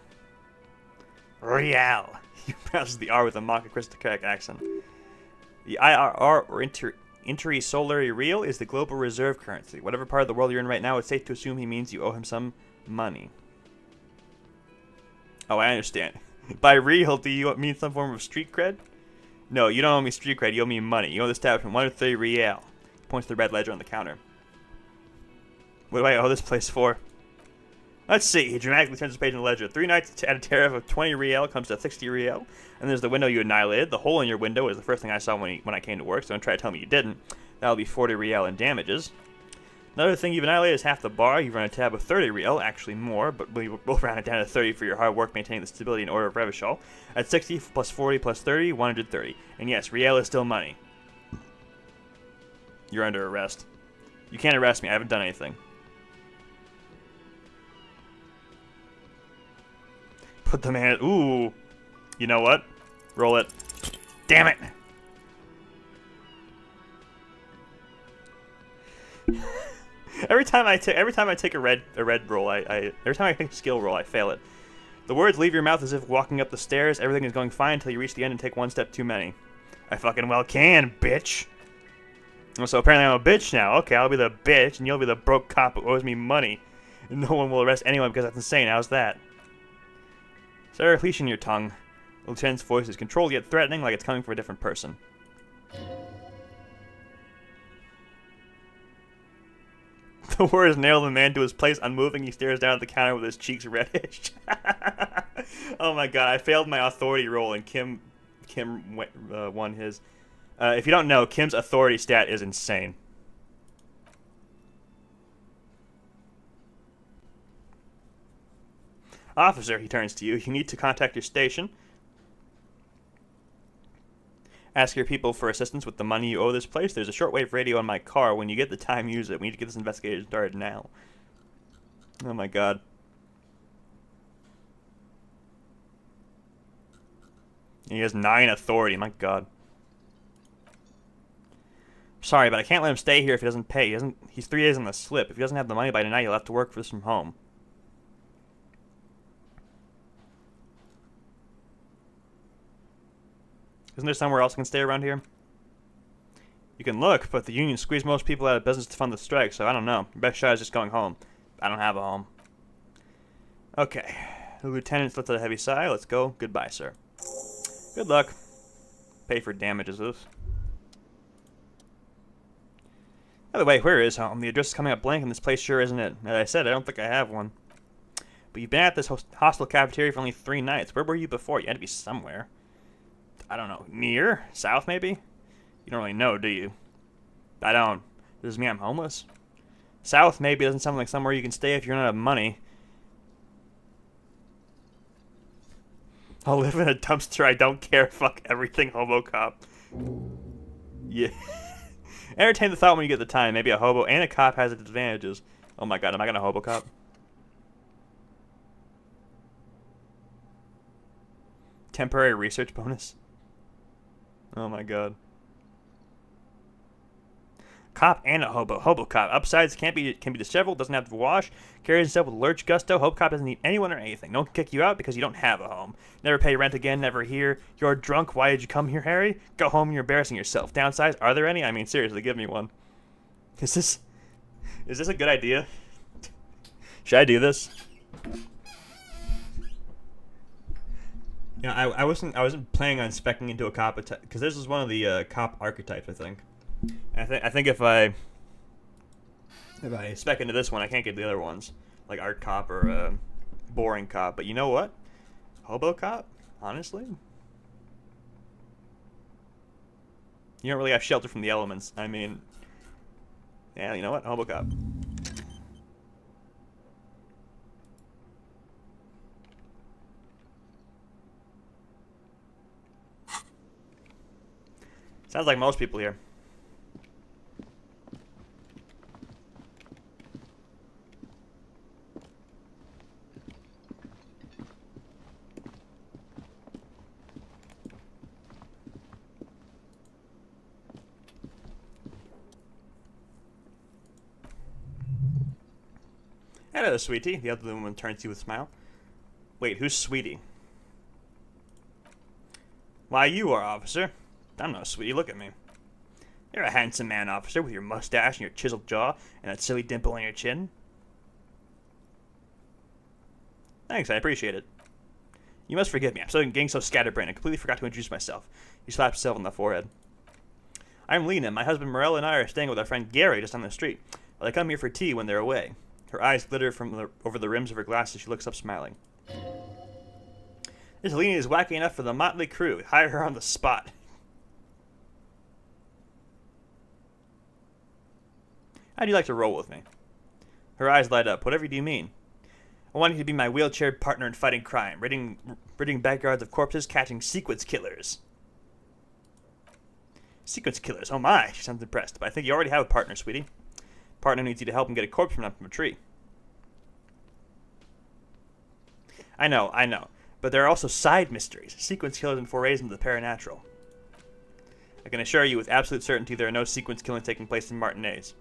Real. He pronounces the R with a mock aristocratic accent. The IRR, or Inter-Solary Real, is the global reserve currency. Whatever part of the world you're in right now, it's safe to assume he means you owe him some money. Oh, I understand. By real, do you mean some form of street cred? No, you don't owe me street cred, you owe me money. You owe the establishment 130 real. He points to the red ledger on the counter. What do I owe this place for? Let's see. He dramatically turns the page in the ledger. 3 nights at a tariff of 20 real comes to 60 real. And there's the window you annihilated. The hole in your window is the first thing I saw when I came to work, so don't try to tell me you didn't. That'll be 40 real in damages. Another thing you've annihilated is half the bar. You've run a tab of 30 real, actually more, but we both round it down to 30 for your hard work maintaining the stability and order of Revachol. At 60 plus 40 plus 30, 130. And yes, real is still money. You're under arrest. You can't arrest me. I haven't done anything. Put the man... Ooh. You know what? Roll it. Damn it! Every time I take a red roll, every time I take a skill roll, I fail it. The words leave your mouth as if walking up the stairs. Everything is going fine until you reach the end and take one step too many. I fucking well can, bitch. So apparently I'm a bitch now. Okay, I'll be the bitch, and you'll be the broke cop who owes me money. And no one will arrest anyone because that's insane. How's that? Sir, leash in your tongue. The lieutenant's voice is controlled yet threatening, like it's coming from a different person. The words nail the man to his place, unmoving. He stares down at the counter with his cheeks reddish. Oh my god, I failed my authority roll, and Kim won his. If you don't know, Kim's authority stat is insane. Officer, he turns to you. You need to contact your station. Ask your people for assistance with the money you owe this place. There's a shortwave radio in my car. When you get the time, use it. We need to get this investigation started now. Oh my god. He has 9 authority. My god. Sorry, but I can't let him stay here if he doesn't pay. He's 3 days on the slip. If he doesn't have the money by tonight, he'll have to work for this from home. Isn't there somewhere else I can stay around here? You can look, but the union squeezed most people out of business to fund the strike, so I don't know. Your best shot is just going home. I don't have a home. Okay. The lieutenant lifted a heavy sigh. Let's go. Goodbye, sir. Good luck. Pay for damages. By the way, where is home? The address is coming up blank, and this place sure isn't it. As I said, I don't think I have one. But you've been at this hostel cafeteria for only 3 nights. Where were you before? You had to be somewhere. I don't know. Near? South, maybe? You don't really know, do you? I don't. Does this mean I'm homeless? South maybe doesn't sound like somewhere you can stay if you don't have money. I'll live in a dumpster. I don't care. Fuck everything, hobo cop. Yeah. Entertain the thought when you get the time. Maybe a hobo and a cop has its advantages. Oh my god, am I gonna hobo cop? Temporary research bonus. Oh my god. Cop and a hobo. Hobo cop. Upsides can be disheveled, doesn't have to wash, carries himself with lurch gusto. Hobo cop doesn't need anyone or anything. No one can kick you out because you don't have a home. Never pay rent again, never here. You're drunk. Why did you come here, Harry? Go home, you're embarrassing yourself. Downsides, are there any? I mean, seriously, give me one. Is this a good idea? Should I do this? You know, I wasn't planning on speccing into a cop because this is one of the cop archetypes, I think. I think if I spec into this one, I can't get the other ones, like art cop or boring cop. But you know what? Hobo cop, honestly, you don't really have shelter from the elements. I mean, yeah, you know what? Hobo cop. Sounds like most people here. Hello, sweetie. The other woman turns to you with a smile. Wait, who's sweetie? Why, you are, officer. I'm no sweetie. Look at me. You're a handsome man, officer, with your mustache and your chiseled jaw and that silly dimple on your chin. Thanks, I appreciate it. You must forgive me. I'm getting so scatterbrained. I completely forgot to introduce myself. He slapped himself on the forehead. I'm Lena. My husband Morel and I are staying with our friend Gary just on the street. Well, they come here for tea when they're away. Her eyes glitter over the rims of her glasses. She looks up, smiling. This Lena is wacky enough for the motley crew. Hire her on the spot. How'd you like to roll with me? Her eyes light up. Whatever do you mean? I want you to be my wheelchair partner in fighting crime, ridding backyards of corpses, catching sequence killers. Sequence killers? Oh my! She sounds impressed. But I think you already have a partner, sweetie. Partner needs you to help him get a corpse from a tree. I know. But there are also side mysteries. Sequence killers and forays into the paranatural. I can assure you with absolute certainty there are no sequence killings taking place in Martinez.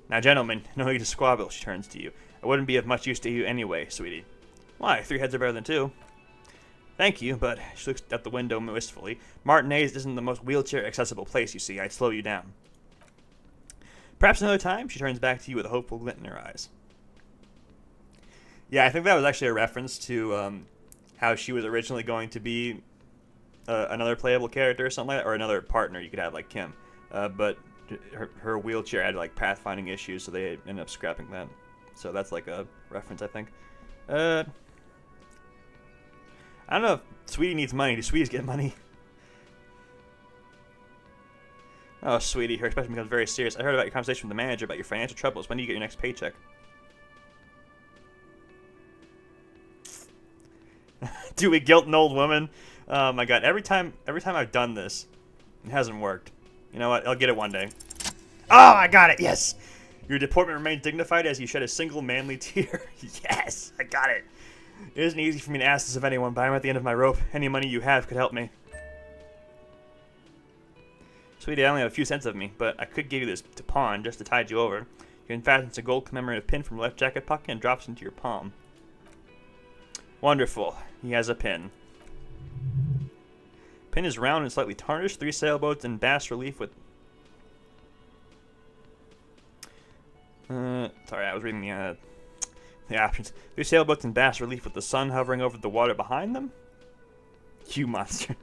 Now, gentlemen, no need to squabble, she turns to you. I wouldn't be of much use to you anyway, sweetie. Why? 3 heads are better than 2. Thank you, but she looks out the window wistfully. Martinez isn't the most wheelchair-accessible place, you see. I'd slow you down. Perhaps another time, she turns back to you with a hopeful glint in her eyes. Yeah, I think that was actually a reference to how she was originally going to be another playable character or something like that, or another partner you could have like Kim. But her wheelchair had like pathfinding issues, so they ended up scrapping that. So that's like a reference, I think. I don't know if Sweetie needs money. Do Sweeties get money? Oh, Sweetie, her expression becomes very serious. I heard about your conversation with the manager about your financial troubles. When do you get your next paycheck? Do we guilt an old woman? Oh my god, every time I've done this, it hasn't worked. You know what? I'll get it one day. Oh, I got it. Yes. Your deportment remains dignified as you shed a single manly tear. Yes, I got it. It isn't easy for me to ask this of anyone, but I'm at the end of my rope. Any money you have could help me. Sweetie, I only have a few cents of me, but I could give you this to pawn just to tide you over. You can fasten a gold commemorative pin from left jacket pocket and drops into your palm. Wonderful. He has a pin. Pin is round and slightly tarnished. 3 sailboats in bas relief with... sorry, I was reading the The options. 3 sailboats in bas relief with the sun hovering over the water behind them? You monster.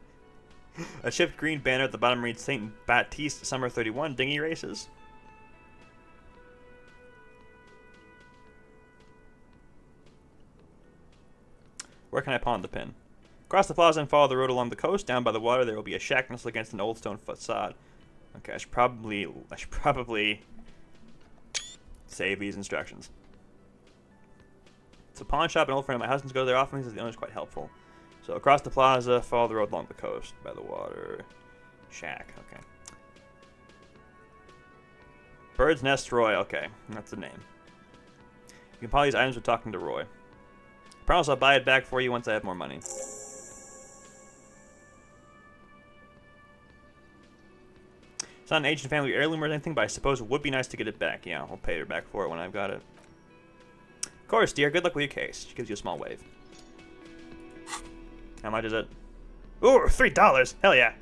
A ship's green banner at the bottom reads St. Baptiste Summer 31 dinghy races. Where can I pawn the pin? Cross the plaza and follow the road along the coast. Down by the water there will be a shack nestled against an old stone facade. Okay, I should probably save these instructions. It's a pawn shop, an old friend of my husband's go to there often. He says the owner's quite helpful. So across the plaza, follow the road along the coast. By the water. Shack, okay. Bird's Nest Roy, okay. That's the name. You can buy these items with talking to Roy. I promise I'll buy it back for you once I have more money. It's not an ancient family heirloom or anything, but I suppose it would be nice to get it back. Yeah, I'll pay her back for it when I've got it. Of course, dear. Good luck with your case. She gives you a small wave. How much is it? Ooh, $3! Hell yeah.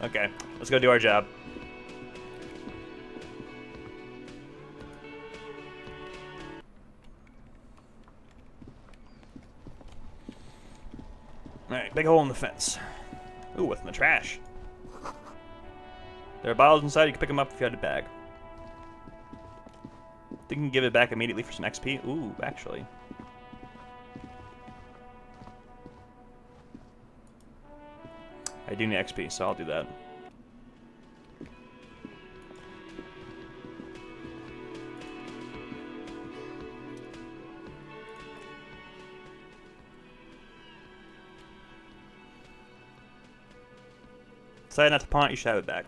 Okay, let's go do our job. Alright, big hole in the fence. Ooh, what's in the trash? There are bottles inside, you can pick them up if you had a bag. Think you can give it back immediately for some XP? Ooh, actually. I do need XP, so I'll do that. Decided not to pawn it, you should have it back.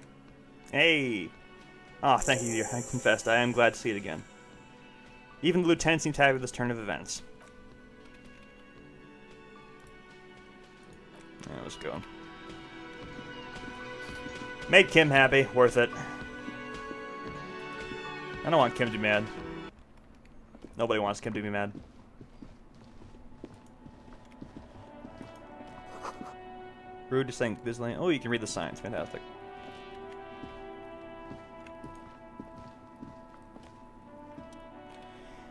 Hey! Ah, oh, thank you, dear. I confessed. I am glad to see it again. Even the lieutenant seemed happy with this turn of events. Alright, let's go. Make Kim happy. Worth it. I don't want Kim to be mad. Nobody wants Kim to be mad. Rude to saying this lane. Oh, you can read the signs. Fantastic.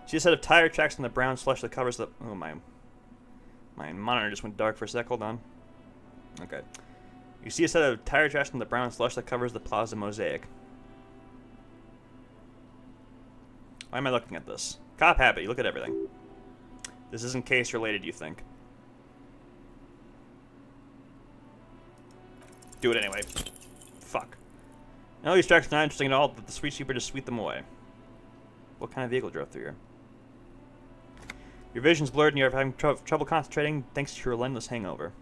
See a set of tire tracks on the brown slush that covers the... Oh, my monitor just went dark for a sec. Hold on. Okay. You see a set of tire tracks on the brown slush that covers the plaza mosaic. Why am I looking at this? Cop habit. You look at everything. This isn't case related, you think. Do it anyway. Fuck. Now these tracks are not interesting at all, but the street sweeper just sweep them away. What kind of vehicle drove through here? Your vision's blurred and you're having trouble concentrating thanks to your relentless hangover.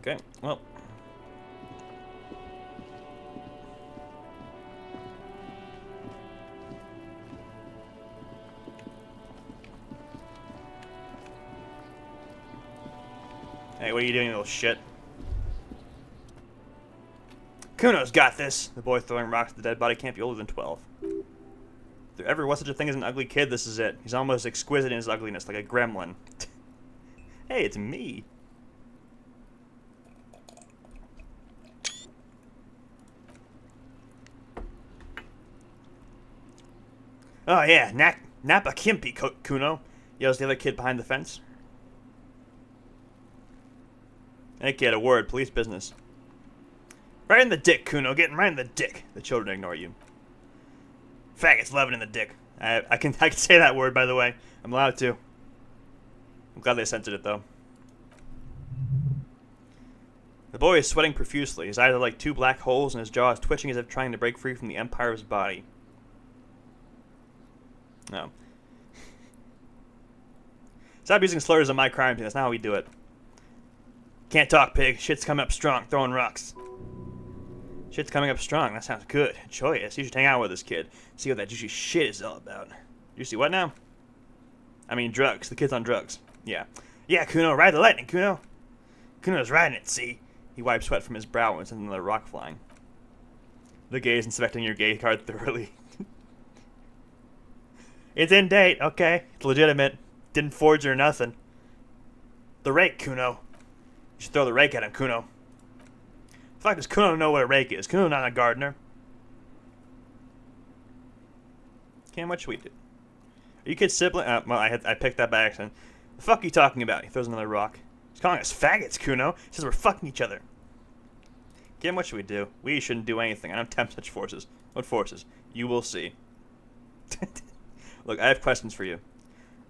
Okay, well. Hey, what are you doing, you little shit? Kuno's got this! The boy throwing rocks at the dead body can't be older than 12. If there ever was such a thing as an ugly kid, this is it. He's almost exquisite in his ugliness, like a gremlin. Hey, it's me! Oh yeah, Napa Kimpi, Kuno! Yells the other kid behind the fence. Hey kid, a word, police business. Right in the dick, Kuno, getting right in the dick. The children ignore you. Faggots loving in the dick. I can say that word, by the way. I'm allowed to. I'm glad they censored it, though. The boy is sweating profusely. His eyes are like two black holes, and his jaw is twitching as if trying to break free from the empire of his body. No. Stop using slurs on my crime scene. That's not how we do it. Can't talk, pig. Shit's coming up strong. Throwing rocks. Shit's coming up strong. That sounds good. Joyous. You should hang out with this kid. See what that juicy shit is all about. Juicy what now? I mean drugs. The kid's on drugs. Yeah. Yeah, Kuno. Ride the lightning, Kuno. Kuno's riding it, see? He wipes sweat from his brow and sends another rock flying. The gaze inspecting your gay card thoroughly. It's in date. Okay. It's legitimate. Didn't forge it or nothing. The rake, Kuno. You should throw the rake at him, Kuno. The fact is, Kuno don't know what a rake is. Kuno's not a gardener. Cam, what should we do? Are you kids sibling? Well, I picked that by accident. The fuck are you talking about? He throws another rock. He's calling us faggots, Kuno. He says we're fucking each other. Kim, what should we do? We shouldn't do anything. I don't tempt such forces. What forces? You will see. Look, I have questions for you.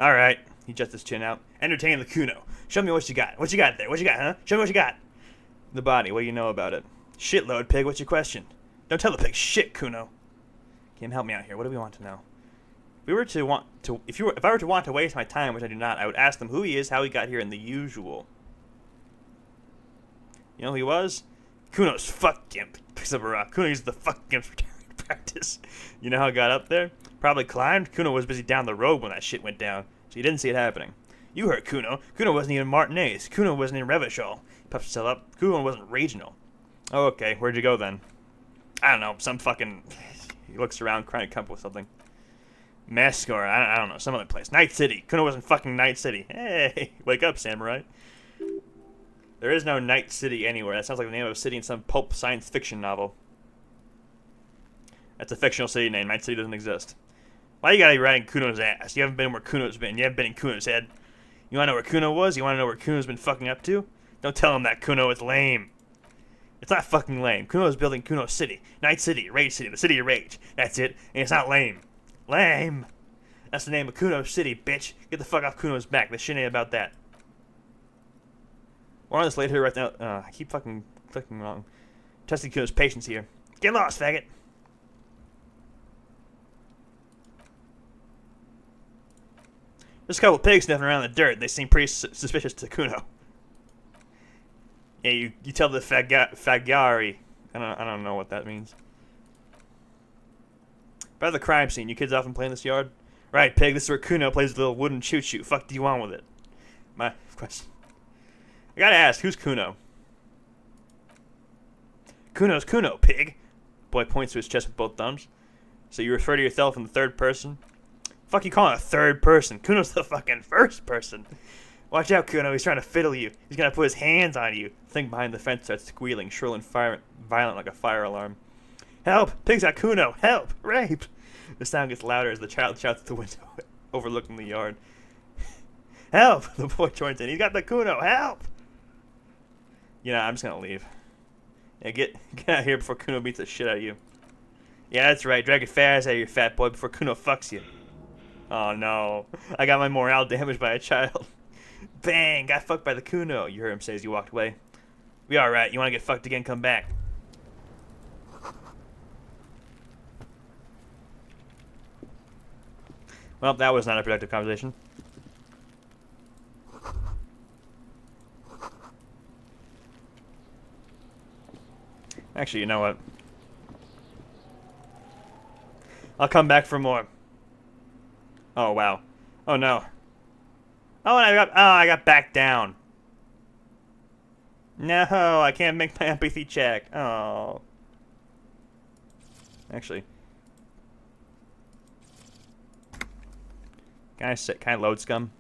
Alright. He jets his chin out. Entertain the Kuno. Show me what you got. What you got there? What you got, huh? Show me what you got. The body. What do you know about it? Shitload, pig. What's your question? Don't tell the pig shit, Kuno. Kim, help me out here. What do we want to know? If I were to want to waste my time, which I do not, I would ask them who he is, how he got here, and the usual. You know who he was? Kuno's fuck gimp. Picks up a rock. Kuno uses the fuck gimp's for practice. You know how he got up there? Probably climbed. Kuno was busy down the road when that shit went down, so you didn't see it happening. You heard Kuno. Kuno wasn't even Martinez. Kuno wasn't in Revachol. He puffs himself up. Kuno wasn't regional. Oh, okay. Where'd you go then? I don't know. Some fucking... He looks around, trying to come up with something. Mascor, I don't know, some other place. Night City. Kuno wasn't fucking Night City. Hey, wake up, samurai. There is no Night City anywhere. That sounds like the name of a city in some pulp science fiction novel. That's a fictional city name. Night City doesn't exist. Why you gotta be riding Kuno's ass? You haven't been where Kuno's been. You haven't been in Kuno's head. You wanna know where Kuno was? You wanna know where Kuno's been fucking up to? Don't tell him that Kuno is lame. It's not fucking lame. Kuno is building Kuno City. Night City, Rage City, the City of Rage. That's it. And it's not lame. Lame. That's the name of Kuno City, bitch. Get the fuck off Kuno's back. This shit ain't about that. We're on this later right now. I keep fucking clicking wrong. Testing Kuno's patience here. Get lost, faggot. There's a couple pigs sniffing around in the dirt. They seem pretty suspicious to Kuno. Yeah, you tell the Fagari. I don't know what that means. By the crime scene, you kids often play in this yard? Right, pig, this is where Kuno plays with a little wooden choo-choo. Fuck do you want with it? My question. I gotta ask, who's Kuno? Kuno's Kuno, pig. Boy points to his chest with both thumbs. So you refer to yourself in the third person? Fuck you calling a third person? Kuno's the fucking first person. Watch out, Kuno. He's trying to fiddle you. He's gonna put his hands on you. The thing behind the fence starts squealing, shrill and violent like a fire alarm. Help! Pig's got Kuno! Help! Rape! The sound gets louder as the child shouts at the window overlooking the yard. Help! The boy joins in. He's got the Kuno! Help! You know, I'm just gonna leave. Yeah, get out of here before Kuno beats the shit out of you. Yeah, that's right. Drag your fat ass out of your fat boy before Kuno fucks you. Oh no. I got my morale damaged by a child. Bang! Got fucked by the Kuno. You heard him say as you walked away. We alright. You wanna get fucked again? Come back. Well, that was not a productive conversation. Actually, you know what? I'll come back for more. Oh, wow. Oh, no. Oh, and I got back down. No, I can't make my empathy check. Oh. Actually. Can I load scum?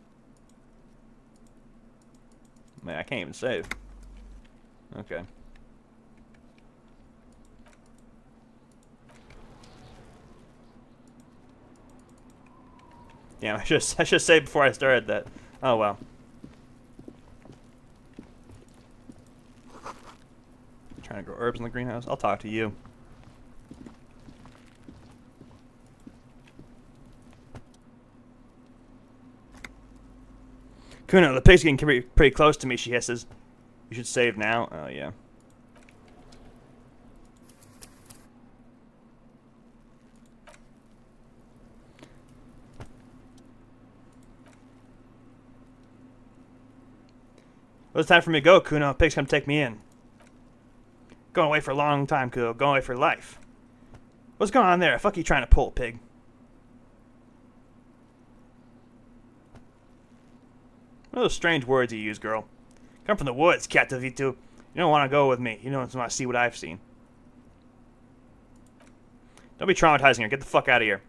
Man, I can't even save. Okay. Damn, I should save before I started that. Oh well. Trying to grow herbs in the greenhouse. I'll talk to you. Kuno, the pig's getting pretty close to me, she hisses. You should save now. Oh, yeah. Well, it's time for me to go, Kuno. Pig's come take me in. Going away for a long time, Kuno. Going away for life. What's going on there? Fuck you trying to pull, pig. What are those strange words you use, girl? Come from the woods, Catavito. You don't want to go with me. You don't want to see what I've seen. Don't be traumatizing her. Get the fuck out of here.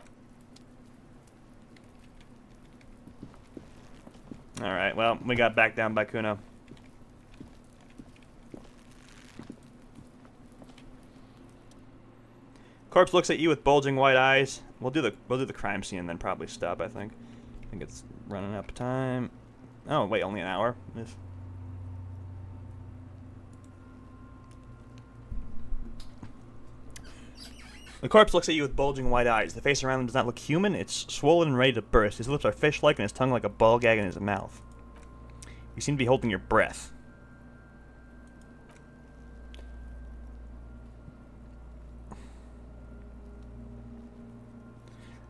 Alright, well, we got back down by Kuno. Corpse looks at you with bulging white eyes. We'll do the crime scene and then probably stop, I think. think it's running up time. Oh, wait, only an hour? Yes. The corpse looks at you with bulging white eyes. The face around him does not look human. It's swollen and ready to burst. His lips are fish-like and his tongue like a ball gag in his mouth. You seem to be holding your breath.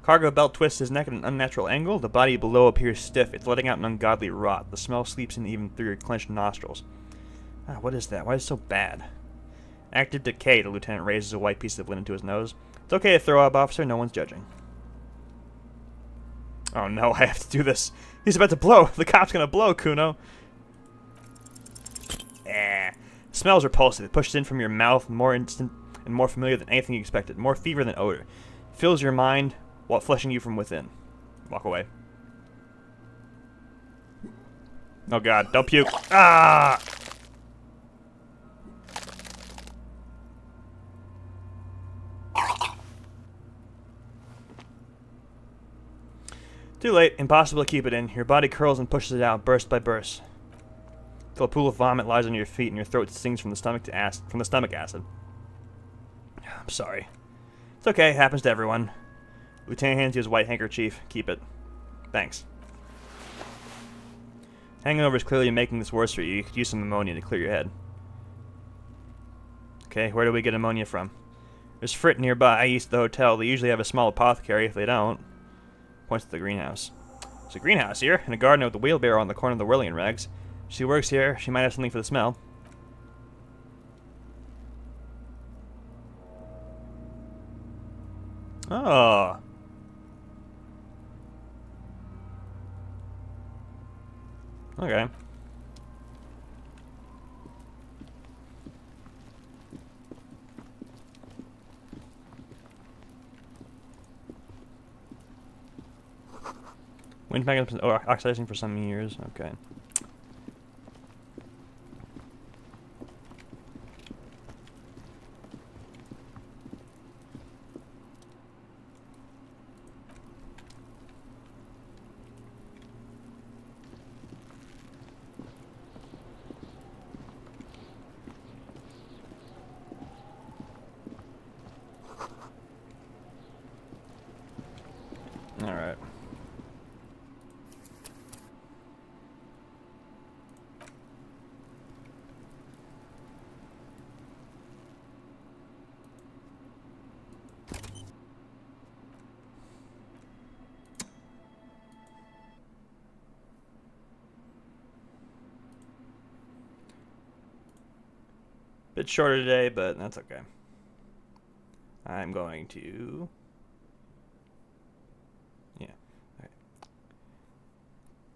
Cargo belt twists his neck at an unnatural angle. The body below appears stiff. It's letting out an ungodly rot. The smell sleeps in even through your clenched nostrils. Ah, what is that? Why is it so bad? Active decay. The lieutenant raises a white piece of linen to his nose. It's okay to throw up, officer. No one's judging. Oh no, I have to do this. He's about to blow. The cop's gonna blow, Kuno. Smells repulsive. It pushes in from your mouth, more instant and more familiar than anything you expected. More fever than odor. It fills your mind while fleshing you from within. Walk away. Oh god, don't puke. Ah! Too late. Impossible to keep it in. Your body curls and pushes it out, burst by burst. Till a pool of vomit lies under your feet and your throat stings from the stomach acid. I'm sorry. It's okay. It happens to everyone. Lieutenant hands you his white handkerchief. Keep it. Thanks. Hangover is clearly making this worse for you. You could use some ammonia to clear your head. Okay, where do we get ammonia from? There's Frit nearby, east of the hotel. They usually have a small apothecary. If they don't, points to the greenhouse. There's a greenhouse here, and a gardener with a wheelbarrow on the corner of the whirling rags. She works here. She might have something for the smell. Oh. Okay. Wind mechanism oxidizing for some years. Okay. Alright. Bit shorter today, but that's okay. I'm going to... Yeah. All right.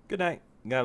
Good night.